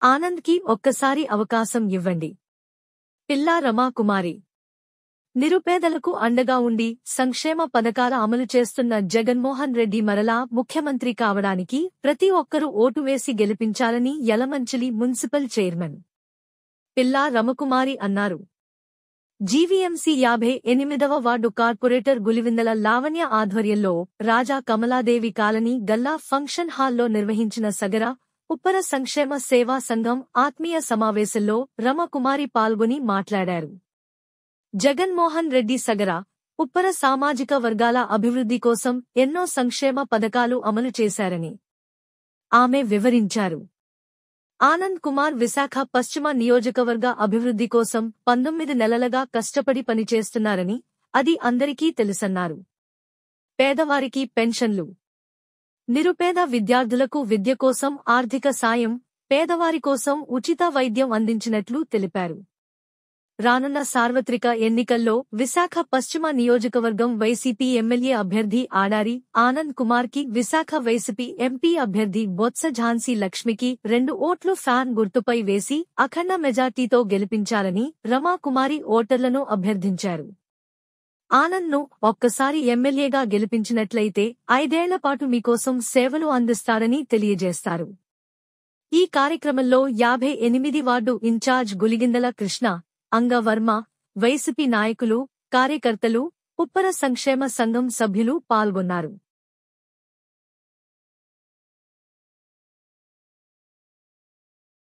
ఆనంద్కి ఒక్కసారి అవకాశం ఇవ్వండి. పిల్లా రమాకుమారి. నిరుపేదలకు అండగా ఉండి సంక్షేమ పథకాల అమలు చేస్తున్న జగన్మోహన్ రెడ్డి మరలా ముఖ్యమంత్రి కావడానికి ప్రతి ఒక్కరూ ఓటు వేసి గెలిపించాలని యలమంచిలి మున్సిపల్ చైర్మన్ పిల్లా రమకుమారి అన్నారు. జీవీఎంసీ 58వ వార్డు కార్పొరేటర్ గులివిందల లావణ్య ఆధ్వర్యంలో రాజా కమలాదేవి కాలనీ గల్లా ఫంక్షన్ హాల్లో నిర్వహించిన సగర ఉప్పర సంక్షేమ సేవా సంఘం ఆత్మీయ సమావేశంలో రమకుమారి పాల్గొని మాట్లాడారు. జగన్మోహన్ రెడ్డి సగర ఉప్పర సామాజిక వర్గాల అభివృద్ధి కోసం ఎన్నో సంక్షేమ పథకాలు అమలు చేశారని ఆమె వివరించారు. ఆనంద్ కుమార్ విశాఖ పశ్చిమ నియోజకవర్గ అభివృద్ధి కోసం 19 నెలలుగా కష్టపడి పనిచేస్తున్నారని అది అందరికీ తెలుసన్నారు. పేదవారికి పెన్షన్లు, నిరుపేద విద్యార్థులకు విద్య కోసం ఆర్థిక సాయం, పేదవారి కోసం ఉచిత వైద్యం అందించినట్లు తెలిపారు. రానున్న సార్వత్రిక ఎన్నికల్లో విశాఖ పశ్చిమ నియోజకవర్గం వైసీపీ ఎమ్మెల్యే అభ్యర్థి ఆడారి ఆనంద్ కుమార్కి, విశాఖ వైసీపీ ఎంపీ అభ్యర్థి బొత్స ఝాన్సీ లక్ష్మికి 2 ఓట్లు ఫ్యాన్ గుర్తుపై వేసి అఖండ మెజార్టీతో గెలిపించాలని రమాకుమారి ఓటర్లను అభ్యర్థించారు. ఆనంద్ను ఒక్కసారి ఎమ్మెల్యేగా గెలిపించినట్లయితే 5 ఏళ్ల పాటు మీకోసం సేవలు అందిస్తారని తెలియజేస్తారు. ఈ కార్యక్రమంలో 58 వార్డు ఇన్ఛార్జ్ గులిగిందల కృష్ణ, అంగవర్మ, వైసీపీ నాయకులు, కార్యకర్తలు, ఉప్పర సంక్షేమ సంఘం సభ్యులు పాల్గొన్నారు.